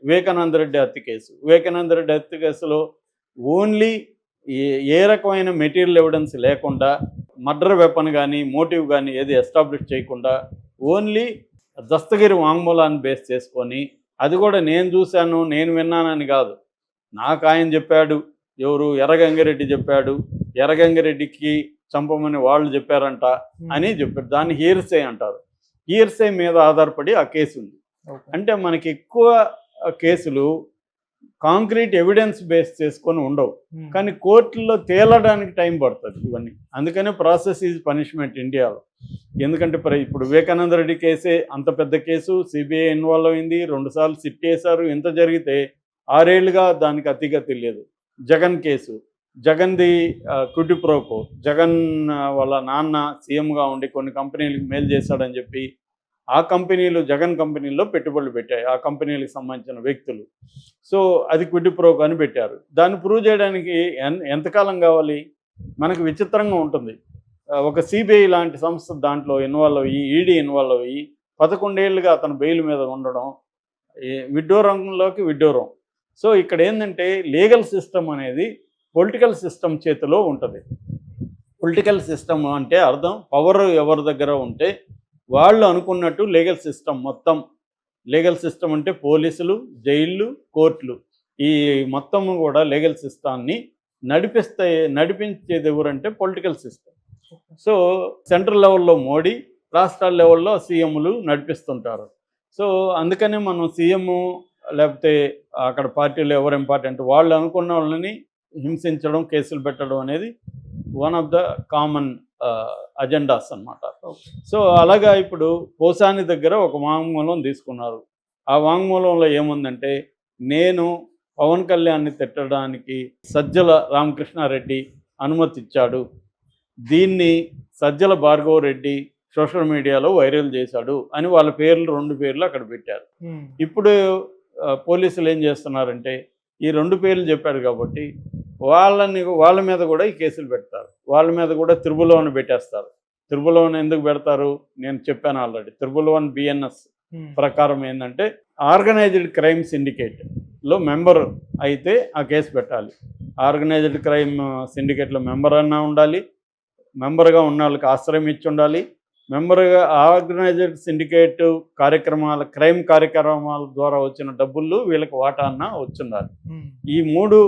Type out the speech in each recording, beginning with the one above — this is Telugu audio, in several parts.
వివేకానంద రెడ్డి హత్య కేసు. వివేకానంద రెడ్డి హత్య కేసులో ఓన్లీ ఏ రకమైన మెటీరియల్ ఎవిడెన్స్ లేకుండా మర్డర్ వెపన్ కానీ మోటివ్ కానీ ఏది ఎస్టాబ్లిష్ చేయకుండా ఓన్లీ దస్తగిరి వాంగ్మూలాన్ని బేస్ చేసుకొని, అది కూడా నేను చూశాను నేను విన్నానని కాదు, నాకు ఆయన చెప్పాడు, ఎవరు ఎర్రగంగిరెడ్డి చెప్పాడు, ఎర్రగంగిరెడ్డికి చంపమని వాళ్ళు చెప్పారంట అని చెప్పారు. దాన్ని హీర్సే అంటారు. హీర్సే మీద ఆధారపడి ఆ కేసు ఉంది. అంటే మనకి ఎక్కువ కేసులు కాంక్రీట్ ఎవిడెన్స్ బేస్ చేసుకొని ఉండవు, కానీ కోర్టుల్లో తేలడానికి టైం పడుతుంది ఇవన్నీ. అందుకనే ప్రాసెస్ ఈజ్ పనిష్మెంట్ ఇండియాలో. ఎందుకంటే ఇప్పుడు వివేకానంద రెడ్డి కేసే అంత పెద్ద కేసు, సిబిఐ ఇన్వాల్వ్ అయింది, 2 సార్లు సిట్ వేశారు. ఇంత జరిగితే 6 ఏళ్ళుగా దానికి అతిగతి లేదు. జగన్ కేసు, జగన్ది క్విడ్ ప్రోకో, జగన్ వాళ్ళ నాన్న సీఎంగా ఉండి కొన్ని కంపెనీలకు మేలు చేశాడని చెప్పి ఆ కంపెనీలు జగన్ కంపెనీల్లో పెట్టుబడులు పెట్టాయి ఆ కంపెనీలకు సంబంధించిన వ్యక్తులు. సో అది క్విడ్ ప్రోకో అని పెట్టారు. దాన్ని ప్రూవ్ చేయడానికి ఎంతకాలం కావాలి? మనకు విచిత్రంగా ఉంటుంది. ఒక సిబిఐ లాంటి సంస్థ దాంట్లో ఇన్వాల్వ్ అయ్యి, ఈడీ ఇన్వాల్వ్ అయ్యి 11 ఏళ్ళుగా అతను బెయిల్ మీద ఉండడం విడ్డూరంలోకి విడ్డూరం. సో ఇక్కడ ఏంటంటే లీగల్ సిస్టమ్ అనేది పొలిటికల్ సిస్టమ్ చేతిలో ఉంటుంది. పొలిటికల్ సిస్టమ్ అంటే అర్థం పవర్ ఎవరి దగ్గర ఉంటే వాళ్ళు అనుకున్నట్టు లీగల్ సిస్టమ్ మొత్తం. లీగల్ సిస్టమ్ అంటే పోలీసులు, జైళ్ళు, కోర్టులు, ఈ మొత్తం కూడా లీగల్ సిస్టాన్ని నడిపించేది ఎవరంటే పొలిటికల్ సిస్టమ్. సో సెంట్రల్ లెవెల్లో మోడీ, రాష్ట్రాల లెవెల్లో సీఎంలు నడిపిస్తుంటారు. సో అందుకనే మనం సీఎం లేకపోతే అక్కడ పార్టీలో ఎవరు ఇంపార్టెంట్ వాళ్ళు అనుకున్న వాళ్ళని హింసించడం, కేసులు పెట్టడం అనేది one of the common agendas అన్నమాట. సో అలాగా ఇప్పుడు పోసాని దగ్గర ఒక వాంగ్మూలం తీసుకున్నారు. ఆ వాంగ్మూలంలో ఏముందంటే, నేను పవన్ కళ్యాణ్ని తిట్టడానికి సజ్జల రామకృష్ణారెడ్డి అనుమతి ఇచ్చాడు, దీన్ని సజ్జల భార్గవ రెడ్డి సోషల్ మీడియాలో వైరల్ చేశాడు అని వాళ్ళ పేర్లు 2 పేర్లు అక్కడ పెట్టారు. ఇప్పుడు పోలీసులు ఏం చేస్తున్నారంటే, ఈ 2 పేర్లు చెప్పారు కాబట్టి వాళ్ళ మీద కూడా ఈ కేసులు పెడతారు. వాళ్ళ మీద కూడా త్రిబుల్-1 పెట్టేస్తారు. త్రిబుల్-1 ఎందుకు పెడతారు? నేను చెప్పాను ఆల్రెడీ. త్రిబుల్-1 బిఎన్ఎస్ ప్రకారం ఏంటంటే, ఆర్గనైజ్డ్ క్రైమ్ సిండికేట్లో మెంబర్ అయితే ఆ కేసు పెట్టాలి. ఆర్గనైజ్డ్ క్రైమ్ సిండికేట్లో మెంబర్ అన్నా ఉండాలి, మెంబర్గా ఉన్న వాళ్ళకి ఆశ్రయం ఇచ్చి ఉండాలి, మెంబర్గా ఆర్గనైజ్డ్ సిండికేట్ క్రైమ్ కార్యక్రమాల ద్వారా వచ్చిన డబ్బులు వీళ్ళకి వాటా అన్న వచ్చుండాలి. ఈ 3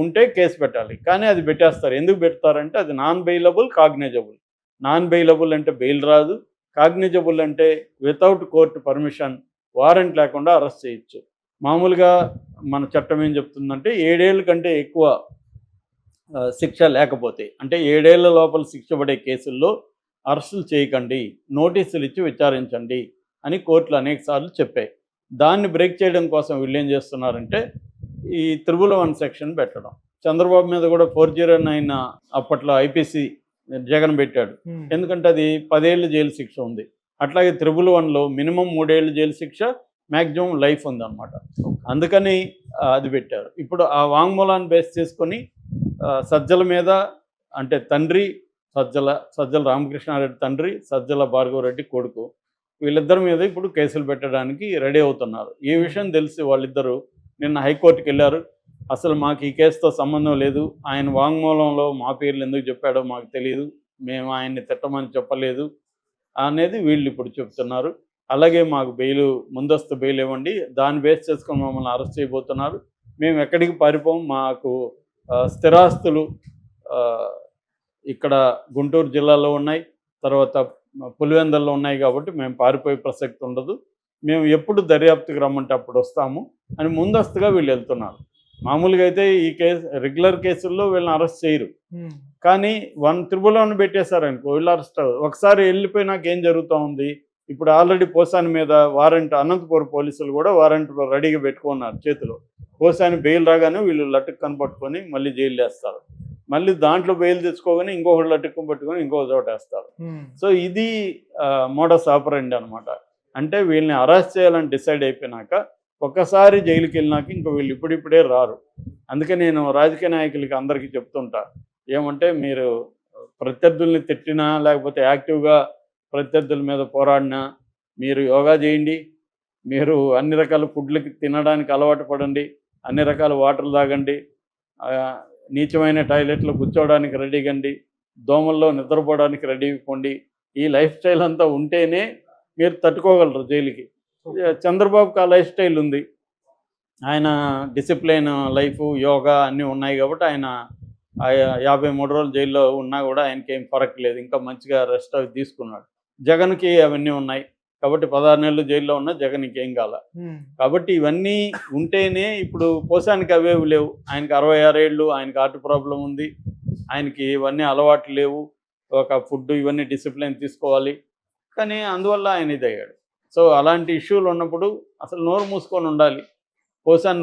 ఉంటే కేసు పెట్టాలి. కానీ అది పెట్టేస్తారు. ఎందుకు పెడతారంటే అది non bailable, cognisable. Non bailable అంటే బెయిల్ రాదు, కాగ్నిజబుల్ అంటే వితౌట్ కోర్టు పర్మిషన్ వారెంట్ లేకుండా అరెస్ట్ చేయొచ్చు. మామూలుగా మన చట్టం ఏం చెప్తుందంటే 7 ఏళ్ళ కంటే ఎక్కువ శిక్ష లేకపోతే, అంటే 7 ఏళ్ల లోపల శిక్ష పడే కేసుల్లో అరెస్టులు చేయకండి, నోటీసులు ఇచ్చి విచారించండి అని కోర్టులు అనేక సార్లు చెప్పాయి. దాన్ని బ్రేక్ చేయడం కోసం వీళ్ళు ఏం చేస్తున్నారంటే ఈ త్రిబుల్-1 సెక్షన్ పెట్టడం. చంద్రబాబు మీద కూడా 409 అప్పట్లో ఐపీసీ జగన్ పెట్టాడు. ఎందుకంటే అది 10 ఏళ్ళు జైలు శిక్ష ఉంది. అట్లాగే త్రిబుల్-1లో మినిమం 3 ఏళ్ళు జైలు శిక్ష, మ్యాక్సిమం లైఫ్ ఉందన్నమాట. అందుకని అది పెట్టారు. ఇప్పుడు ఆ వాంగ్మూలాన్ని బేస్ చేసుకొని సజ్జల మీద, అంటే తండ్రి సజ్జల రామకృష్ణారెడ్డి తండ్రి, సజ్జల భార్గవరెడ్డి కొడుకు, వీళ్ళిద్దరి మీద ఇప్పుడు కేసులు పెట్టడానికి రెడీ అవుతున్నారు. ఈ విషయం తెలిసి వాళ్ళిద్దరూ నిన్న హైకోర్టుకి వెళ్ళారు. అసలు మాకు ఈ కేసుతో సంబంధం లేదు, ఆయన వాంగ్మూలంలో మా పేర్లు ఎందుకు చెప్పాడో మాకు తెలియదు, మేము ఆయన్ని తిట్టమని చెప్పలేదు అనేది వీళ్ళు ఇప్పుడు చెప్తున్నారు. అలాగే మాకు ముందస్తు బెయిల్ ఇవ్వండి, దాన్ని బేస్ చేసుకొని మమ్మల్ని అరెస్ట్ చేయబోతున్నారు, మేము ఎక్కడికి పారిపోం, మాకు స్థిరాస్తులు ఇక్కడ గుంటూరు జిల్లాలో ఉన్నాయి, తర్వాత పులివెందుల్లో ఉన్నాయి కాబట్టి మేము పారిపోయే ప్రసక్తి ఉండదు, మేము ఎప్పుడు దర్యాప్తుకి రమ్మంటే అప్పుడు వస్తాము అని ముందస్తుగా వీళ్ళు వెళ్తున్నారు. మామూలుగా అయితే ఈ రెగ్యులర్ కేసుల్లో వీళ్ళని అరెస్ట్ చేయరు, కానీ 1 త్రిబుల్-1 పెట్టేశారనుకో వీళ్ళు అరెస్ట్ అవ్వరు. ఒకసారి వెళ్ళిపోయినాక ఏం జరుగుతూ ఉంది, ఇప్పుడు ఆల్రెడీ పోసాని మీద వారెంట్, అనంతపురం పోలీసులు కూడా వారెంట్ రెడీగా పెట్టుకున్నారు చేతిలో. పోసాని బెయిల్ రాగానే వీళ్ళు లటుక్కని పట్టుకొని మళ్ళీ జైలు వేస్తారు, మళ్ళీ దాంట్లో బెయిల్ తెచ్చుకోగానే ఇంకొకటి లటుక్కని పట్టుకొని ఇంకొక చోట వేస్తారు. సో ఇది మోడస్ ఆపరెండి అనమాట. అంటే వీళ్ళని అరెస్ట్ చేయాలని డిసైడ్ అయిపోయినాక ఒక్కసారి జైలుకి వెళ్ళినాక ఇంకో వీళ్ళు ఇప్పుడిప్పుడే రారు. అందుకే నేను రాజకీయ నాయకులకి అందరికీ చెప్తుంటా, ఏమంటే మీరు ప్రత్యర్థుల్ని తిట్టినా లేకపోతే యాక్టివ్గా ప్రత్యర్థుల మీద పోరాడినా మీరు యోగా చేయండి, మీరు అన్ని రకాల ఫుడ్లకి తినడానికి అలవాటు పడండి, అన్ని రకాల వాటర్ తాగండి, ఆ, నీచమైన టాయిలెట్లో కూర్చోవడానికి రెడీగండి, దోమల్లో నిద్రపోవడానికి రెడీ పొండి. ఈ లైఫ్ స్టైల్ అంతా ఉంటేనే మీరు తట్టుకోగలరు జైలుకి. చంద్రబాబుకి ఆ లైఫ్ స్టైల్ ఉంది. ఆయన డిసిప్లిన్ లైఫ్, యోగా అన్నీ ఉన్నాయి కాబట్టి ఆయన 53 రోజులు జైల్లో ఉన్నా కూడా ఆయనకేం ఫరక్ లేదు. ఇంకా మంచిగా రెస్ట్ అవి తీసుకున్నాడు. జగన్కి అవన్నీ ఉన్నాయి కాబట్టి 16 నెలలు జైల్లో ఉన్న జగన్ ఇంకేం కాల. కాబట్టి ఇవన్నీ ఉంటేనే ఇప్పుడు పోసానికి అవేవి లేవు. ఆయనకి 66 ఏళ్ళు, ఆయనకి హార్ట్ ప్రాబ్లం ఉంది, ఆయనకి ఇవన్నీ అలవాట్లు లేవు, ఒక ఫుడ్ ఇవన్నీ డిసిప్లిన్ తీసుకోవాలి. కానీ అందువల్ల ఆయన ఇదయ్యాడు. సో అలాంటి ఇష్యూలు ఉన్నప్పుడు అసలు నోరు మూసుకొని ఉండాలి. పోసాని